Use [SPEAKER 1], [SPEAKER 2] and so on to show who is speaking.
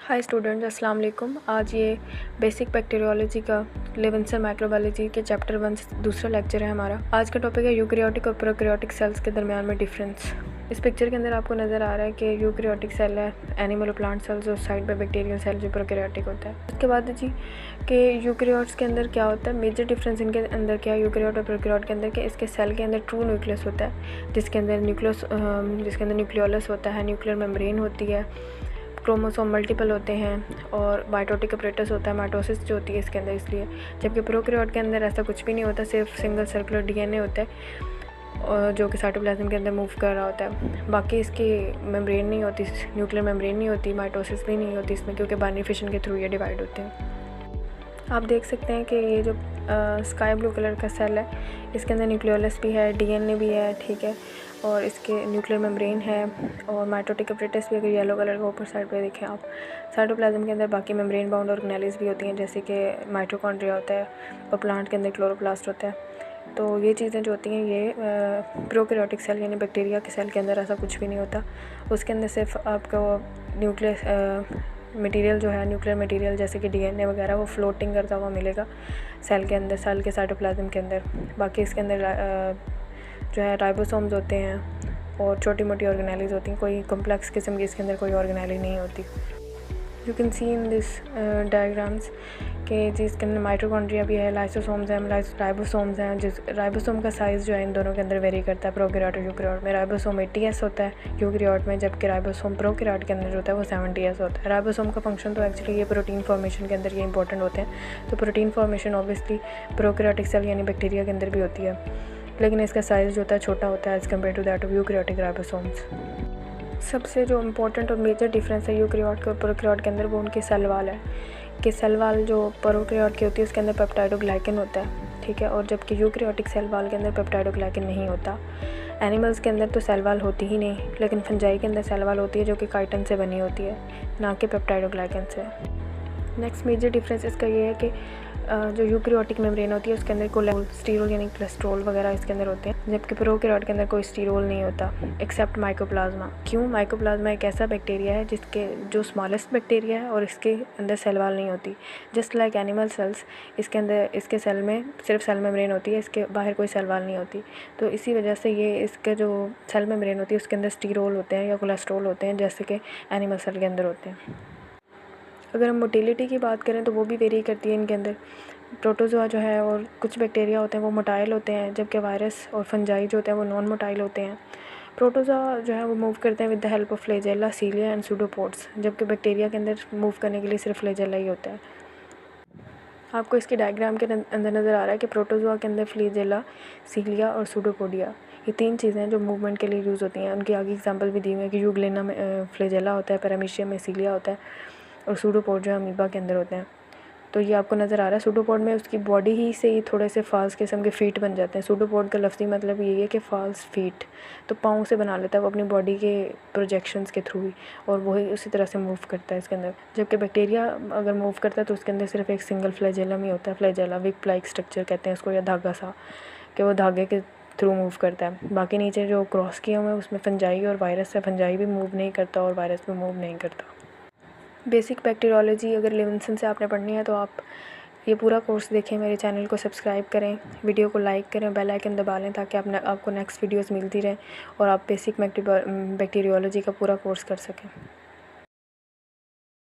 [SPEAKER 1] Hi students, अस्सलाम वालेकुम। आज ये बेसिक बैक्टीरियोलॉजी का लेवेंसर माइक्रोबायोलॉजी के चैप्टर 1 दूसरा लेक्चर है हमारा। आज का टॉपिक है यूकैरियोटिक और प्रोकैरियोटिक सेल्स के दरमियान में डिफरेंस। इस पिक्चर के अंदर आपको नज़र आ रहा है कि यूकैरियोटिक सेल है एनिमल और प्लांट सेल्स, और साइड पे बैक्टीरियल सेल जो प्रोकैरियोटिक होता है। उसके बाद जी कि यूकैरियोट्स के अंदर क्या होता है, मेजर डिफरेंस इनके अंदर क्या है यूकैरियोट और प्रोकैरियोट के अंदर, कि इसके सेल के अंदर ट्रू न्यूक्लियस होता है, जिसके अंदर न्यूक्लियोलस होता है, न्यूक्लियर मेम्ब्रेन होती है, क्रोमोसोम मल्टीपल होते हैं और माइटोटिक अपरेटस होता है, माइटोसिस जो होती है इसके अंदर। इसलिए जबकि प्रोकैरियोट के अंदर ऐसा कुछ भी नहीं होता, सिर्फ सिंगल सर्कुलर डीएनए होता है और जो कि साइटोप्लाज्म के अंदर मूव कर रहा होता है। बाकी इसकी मेम्ब्रेन नहीं होती, न्यूक्लियर मेम्ब्रेन नहीं होती, माइटोसिस भी नहीं होती इसमें, क्योंकि बाइनरी फिशन के थ्रू ये डिवाइड होते हैं। आप देख सकते हैं कि ये जो स्काई ब्लू कलर का सेल है, इसके अंदर न्यूक्लियोलस भी है, डीएनए भी है, ठीक है, और इसके न्यूक्लियर मेम्ब्रेन है और माइटोटिक अपरेटस भी। अगर येलो कलर का ऊपर साइड पे देखें आप, साइटोप्लाज्म के अंदर बाकी मेम्ब्रेन बाउंड ऑर्गेनेल्स भी होती हैं, जैसे कि माइटोकॉन्ड्रिया होता है और प्लांट के अंदर क्लोरोप्लास्ट होता है। तो ये चीज़ें जो होती हैं ये प्रोकैरियोटिक सेल यानी बैक्टीरिया के सेल के अंदर ऐसा कुछ भी नहीं होता। उसके अंदर सिर्फ आपका न्यूक्लियस मटेरियल जो है, न्यूक्लियर मटेरियल जैसे कि डीएनए वगैरह, वो फ्लोटिंग करता हुआ मिलेगा सेल के अंदर, सेल के साइटोप्लाज्म के अंदर। बाकी इसके अंदर जो है राइबोसोम्स होते हैं और छोटी मोटी ऑर्गेनेलीज होती हैं, कोई कॉम्प्लेक्स किस्म की इसके अंदर कोई ऑर्गेनेली नहीं होती। You can see in this diagrams कि जिसके अंदर माइटोकॉन्ड्रिया भी है, लाइसोसोम्स हैं, राइबोसोम्स हैं। जिस राइबोसोम का साइज़ जो है इन दोनों के अंदर वेरी करता है, प्रोकैरियोट और यूकैरियोट में। राइबोसोम 80S होता है यूकैरियोट में, जबकि राइबोसोम प्रोकैरियोट के अंदर जो होता है वो 70S होता है। राइबोसोम का फंक्शन तो एक्चुअली ये प्रोटीन फॉर्मेशन के अंदर ये इंपॉर्टेंट होते हैं। तो protein formation obviously prokaryotic cell यानी बैक्टीरिया के अंदर भी होती है, लेकिन इसका साइज़ जो होता है छोटा होता है as compare to that of eukaryotic ribosomes. सबसे जो इम्पोर्टेंट और मेजर डिफरेंस है यूकैरियोट और प्रोकैरियोट के अंदर, वो उनकी सेल वाल है। कि सेल वाल जो प्रोकैरियोट की होती है उसके अंदर पेप्टाइडोग्लाइकन होता है, ठीक है, और जबकि यूकैरियोटिक सेल वाल के अंदर पेप्टाइडोग्लाइकन नहीं होता। एनिमल्स के अंदर तो सेल वाल होती ही नहीं, लेकिन फंजाई के अंदर सेल वाल होती है जो कि काइटिन से बनी होती है, ना कि पेप्टाइडोग्लाइकन से। नेक्स्ट मेजर डिफरेंस इसका ये है कि जो यूकैरियोटिक मेम्ब्रेन होती है उसके अंदर कोलेस्टेरॉल यानी कोलेस्ट्रॉल वगैरह इसके अंदर होते हैं, जबकि प्रोकैरियोट के अंदर कोई स्टीरोल नहीं होता एक्सेप्ट माइकोप्लाज्मा। क्यों? माइकोप्लाज्मा एक ऐसा बैक्टीरिया है जिसके जो स्मॉलेस्ट बैक्टीरिया है और इसके अंदर सेल वाल नहीं होती। जस्ट लाइक एनिमल सेल्स, इसके अंदर इसके सेल में सिर्फ सेल मेम्ब्रेन होती है, इसके बाहर कोई सेल वाल नहीं होती। तो इसी वजह से ये इसके जो सेल मेम्ब्रेन होती है उसके अंदर स्टीरोल होते हैं या कोलेस्ट्रॉल होते हैं, जैसे कि एनिमल सेल के अंदर होते हैं। अगर हम मोटिलिटी की बात करें तो वो भी वेरी करती है इनके अंदर। प्रोटोजोआ जो है और कुछ बैक्टीरिया होते हैं वो मोटाइल होते हैं, जबकि वायरस और फंजाई जो होते हैं वो नॉन मोटाइल होते हैं। प्रोटोजोआ जो है वो मूव करते हैं with the help of flagella, cilia and pseudopods, जबकि बैक्टीरिया के अंदर मूव करने के लिए सिर्फ फ्लैजेला ही होता है। आपको इसके डायग्राम के अंदर नज़र आ रहा है कि प्रोटोजोआ के अंदर फ्लैजेला, सीलिया और सूडोपोडिया, ये 3 चीज़ें हैं जो मूवमेंट के लिए यूज़ होती हैं। उनकी आगे एग्जांपल भी दी हुई है कि यूग्लेना में फ्लैजेला होता है, पैरामीशियम में सीलिया होता है और सूडोपोड जो अमीबा के अंदर होते हैं। तो ये आपको नज़र आ रहा है सूडोपोड में उसकी बॉडी ही से ही थोड़े से फाल्स किस्म के फीट बन जाते हैं। सूडोपोड का लफ्ज़ी मतलब यही है कि फाल्स फीट, तो पाँव से बना लेता है वो अपनी बॉडी के प्रोजेक्शंस के थ्रू ही, और वही उसी तरह से मूव करता है इसके अंदर। जबकि बैक्टीरिया अगर मूव करता है तो उसके अंदर सिर्फ एक सिंगल फ्लैजेलम ही होता है, फ्लैजेला विक लाइक स्ट्रक्चर कहते हैं उसको, या धागा सा, कि वो धागे के थ्रू मूव करता है। बाकी नीचे जो क्रॉस किया हुआ है उसमें फंजाई और वायरस है, फंजाई भी मूव नहीं करता और वायरस भी मूव नहीं करता। बेसिक बैक्टीरियोलॉजी अगर लेवेंसन से आपने पढ़नी है तो आप ये पूरा कोर्स देखें, मेरे चैनल को सब्सक्राइब करें, वीडियो को लाइक करें, बेल आइकन दबा लें ताकि आपको नेक्स्ट वीडियोस मिलती रहें और आप बेसिक बैक्टीरियोलॉजी का पूरा कोर्स कर सकें।